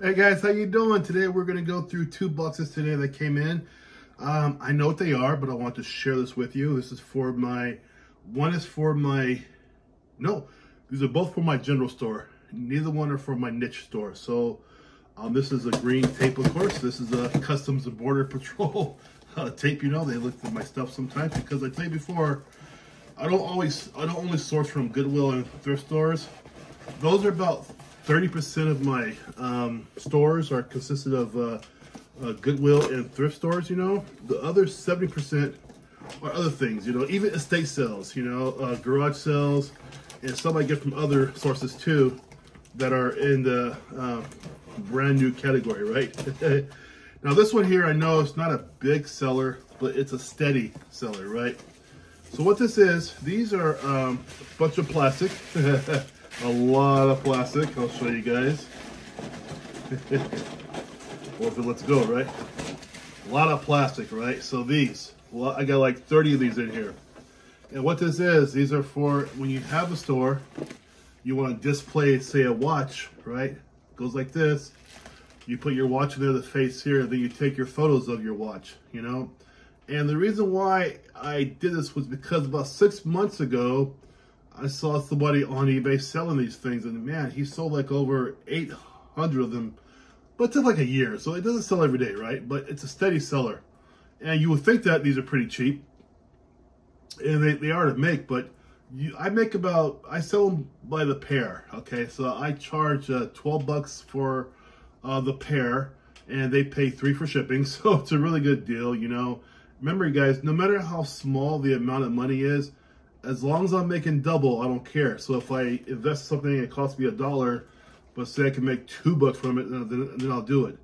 Hey guys, how you doing? Today we're going to go through two boxes today that came in. I know what they are, but I want to share this with you. This is for my, these are both for my general store. Neither one are for my niche store. So this is a green tape, of course. This is a Customs and Border Patrol tape. You know, they look at my stuff sometimes because I tell you before, I don't only source from Goodwill and thrift stores. Those are about 30% of my stores are consisted of Goodwill and thrift stores, you know. The other 70% are other things, you know, even estate sales, you know, garage sales, and some I get from other sources too that are in the brand new category, right? Now this one here, I know it's not a big seller, but it's a steady seller, right? So what this is, these are a bunch of plastic. A lot of plastic. I'll show you guys. Or if it lets go, right? A lot of plastic, right? So these, I got like 30 of these in here. And what this is, these are for when you have a store, you want to display, say, a watch, right? It goes like this. You put your watch in there, the face here, then you take your photos of your watch, you know? And the reason why I did this was because about 6 months ago, I saw somebody on eBay selling these things, and man, he sold like over 800 of them, but it took like a year, so it doesn't sell every day, right? But it's a steady seller, and you would think that these are pretty cheap, and they are to make, but I sell them by the pair, okay? So I charge 12 bucks for the pair, and they pay 3 for shipping, so it's a really good deal, you know? Remember, guys, no matter how small the amount of money is, as long as I'm making double, I don't care. So if I invest something and it costs me $1, but say I can make $2 from it, then I'll do it.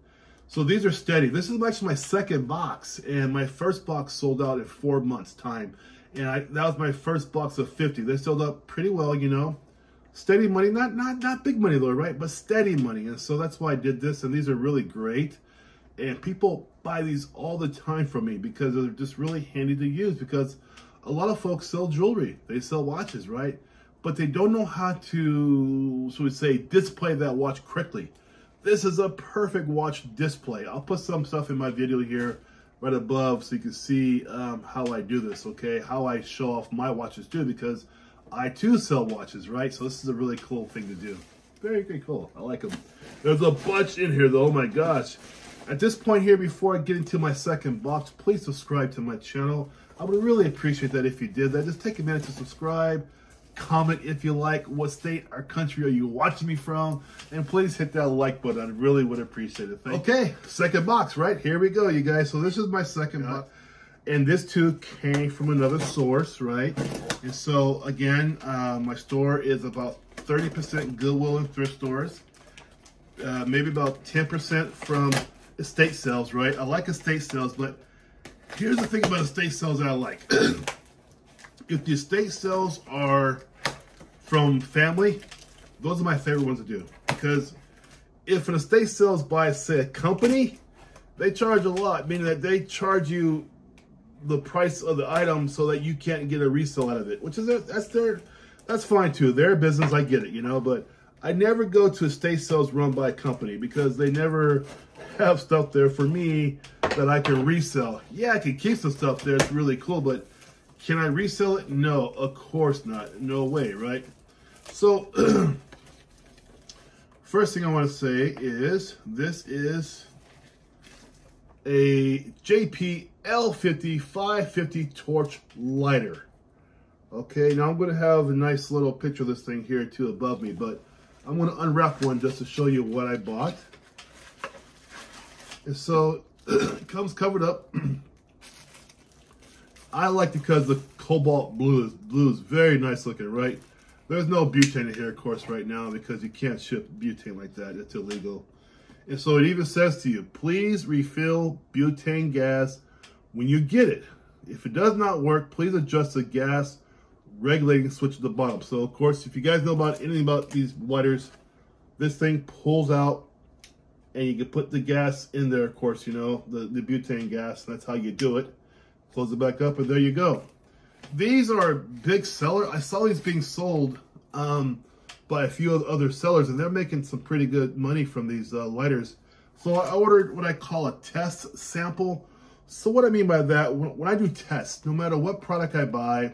So these are steady. This is actually my second box, and my first box sold out in 4 months' time. And that was my first box of 50. They sold out pretty well, you know. Steady money, not big money though, right? But steady money. And so that's why I did this, and these are really great. And people buy these all the time from me because they're just really handy to use, because a lot of folks sell jewelry, they sell watches, right? But they don't know how to, so we say, display that watch correctly. This is a perfect watch display. I'll put some stuff in my video here right above so you can see how I do this, okay? How I show off my watches too, because I too sell watches, right? So this is a really cool thing to do. Very, very cool. I like them. There's a bunch in here though, oh my gosh. At this point here, before I get into my second box, please subscribe to my channel. I would really appreciate that if you did that. Just take a minute to subscribe, comment if you like, what state or country are you watching me from, and please hit that like button. I really would appreciate it. Thank you. Okay, second box, right? Here we go, you guys. So this is my second box, and this too came from another source, right? And so again, my store is about 30% Goodwill and thrift stores, maybe about 10% from estate sales, right? I like estate sales, but here's the thing about estate sales that I like. If the estate sales are from family, those are my favorite ones to do. Because if an estate sales by, say, a company, they charge a lot, meaning that they charge you the price of the item so that you can't get a resale out of it, which is that's fine too. Their business, I get it, you know, but I never go to estate sales run by a company because they never have stuff there for me that I can resell. Yeah, I can keep some stuff there. It's really cool, but can I resell it? No, of course not. No way, right? So, first thing I want to say is this is a JP L50 550 torch lighter. Okay, now I'm going to have a nice little picture of this thing here too above me, but I'm going to unwrap one just to show you what I bought. And so it comes covered up. I like it because the cobalt blue is very nice looking, right? There's no butane in here, of course, right now because you can't ship butane like that. It's illegal. And so it even says to you, please refill butane gas when you get it. If it does not work, please adjust the gas regulating switch at the bottom. So, of course, if you guys know about anything about these lighters, this thing pulls out and you can put the gas in there, of course, you know, the butane gas. That's how you do it. Close it back up, and there you go. These are a big seller. I saw these being sold by a few other sellers, and they're making some pretty good money from these lighters. So I ordered what I call a test sample. So what I mean by that, when I do tests, no matter what product I buy,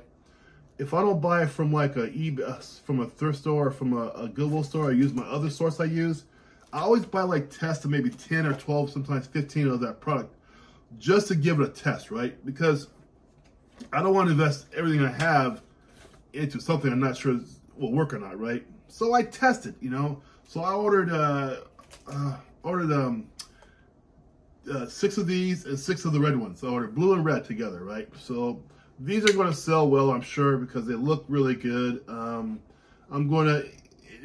if I don't buy it from like from a thrift store or from a Goodwill store, I use my other source I use. I always buy like tests of maybe 10 or 12, sometimes 15 of that product, just to give it a test, right? Because I don't want to invest everything I have into something I'm not sure will work or not, right? So I tested, you know. So I ordered 6 of these and 6 of the red ones. So I ordered blue and red together, right? So these are going to sell well, I'm sure, because they look really good.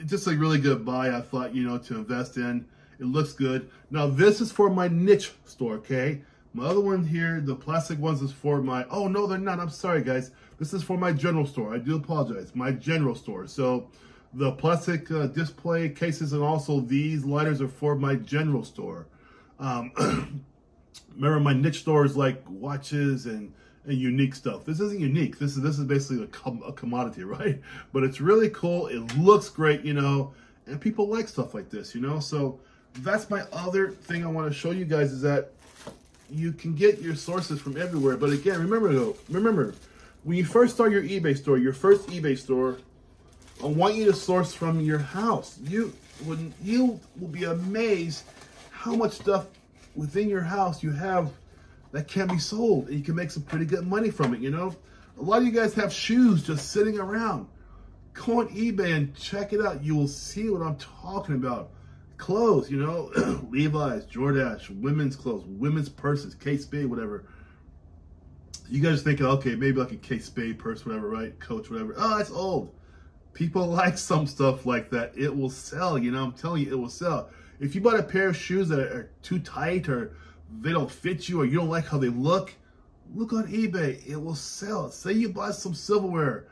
It's just a really good buy, I thought, you know, to invest in. It looks good. Now, this is for my niche store, okay? My other one here, the plastic ones, is for my, oh, no, they're not. I'm sorry, guys. This is for my general store. I do apologize. My general store. So the plastic display cases and also these lighters are for my general store. Remember, my niche store is like watches and unique stuff. This isn't unique. This is basically a commodity, right? But it's really cool. It looks great, you know, and people like stuff like this, you know. So that's my other thing I want to show you guys, is that you can get your sources from everywhere. But again, remember, when you first start your eBay store, your first eBay store, I want you to source from your house. You will be amazed how much stuff within your house you have that can be sold, and you can make some pretty good money from it, you know. A lot of you guys have shoes just sitting around. Go on eBay and check it out. You will see what I'm talking about. Clothes, you know, Levi's, Jordache, women's clothes, women's purses, Kate Spade, whatever. You guys thinking, okay, maybe like a Kate Spade purse, whatever, right? Coach, whatever. Oh, that's old. People like some stuff like that. It will sell, you know. I'm telling you, it will sell. If you bought a pair of shoes that are too tight, or they don't fit you, or you don't like how they look on eBay. It will sell. Say you buy some silverware,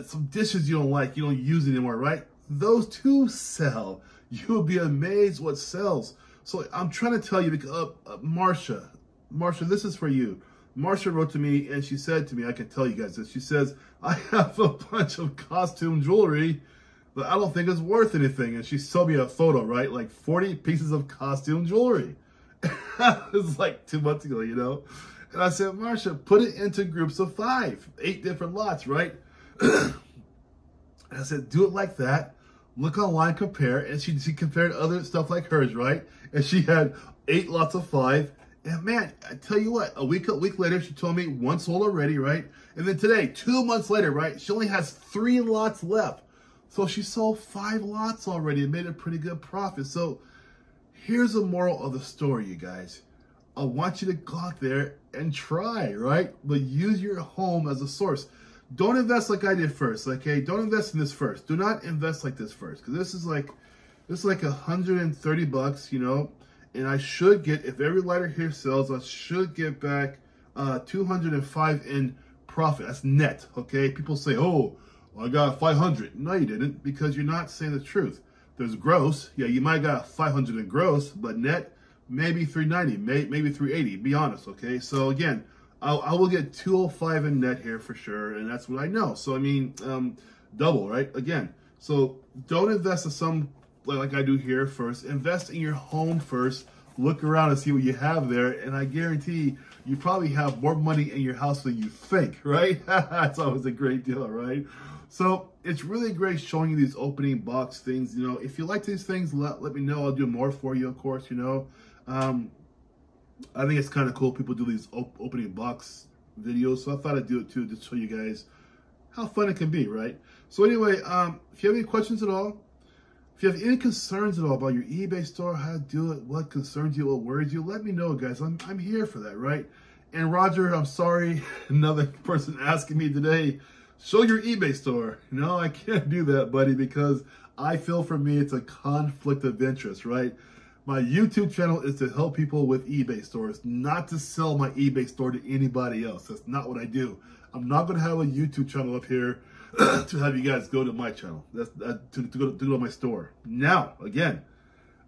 some dishes you don't like, you don't use anymore, right? Those too sell. You'll be amazed what sells. So I'm trying to tell you, Marsha, this is for you. Marsha wrote to me, and she said to me, I can tell you guys this. She says, I have a bunch of costume jewelry that I don't think is worth anything. And she showed me a photo, right? Like 40 pieces of costume jewelry. It was like 2 months ago, you know? And I said, Marsha, put it into groups of 5, 8 different lots, right? And I said, do it like that. Look online, compare. And she compared other stuff like hers, right? And she had 8 lots of 5. And man, I tell you what, a week later, she told me 1 sold already, right? And then today, 2 months later, right? She only has 3 lots left. So she sold 5 lots already and made a pretty good profit. So here's the moral of the story, you guys. I want you to go out there and try, right? But use your home as a source. Don't invest like I did first, okay? Don't invest in this first. Do not invest like this first, because this is like $130, you know? And I should get, if every lighter here sells, I should get back 205 in profit. That's net, okay? People say, oh, well, I got 500. No, you didn't, because you're not saying the truth. There's gross. Yeah, you might got 500 in gross, but net, maybe 390, maybe 380. Be honest, okay? So again, I will get 205 in net here for sure, and that's what I know. So I mean, double, right? Again, so don't invest in some like I do here first. Invest in your home first. Look around and see what you have there, and I guarantee you probably have more money in your house than you think, right? That's always a great deal, right? So it's really great showing you these opening box things. You know, if you like these things, let me know. I'll do more for you, of course, you know. I think it's kind of cool people do these opening box videos. So I thought I'd do it too, to show you guys how fun it can be, right? So anyway, if you have any questions at all, if you have any concerns at all about your eBay store, how to do it, what concerns you, what worries you, let me know, guys. I'm here for that, right? And Roger, I'm sorry, another person asking me today, show your eBay store. No, I can't do that, buddy, because I feel for me it's a conflict of interest, right? My YouTube channel is to help people with eBay stores, not to sell my eBay store to anybody else. That's not what I do. I'm not going to have a YouTube channel up here to have you guys go to my channel. That's to go to my store. Now, again,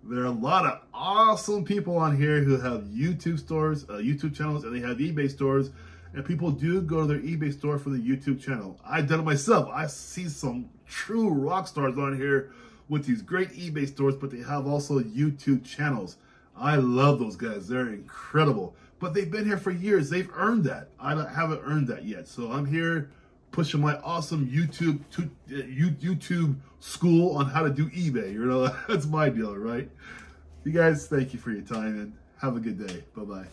there are a lot of awesome people on here who have YouTube stores, YouTube channels, and they have eBay stores. And people do go to their eBay store for the YouTube channel. I've done it myself. I see some true rock stars on here with these great eBay stores, but they have also YouTube channels. I love those guys. They're incredible. But they've been here for years. They've earned that. I haven't earned that yet. So I'm here pushing my awesome YouTube school on how to do eBay. You know, that's my deal, right? You guys, thank you for your time and have a good day. Bye-bye.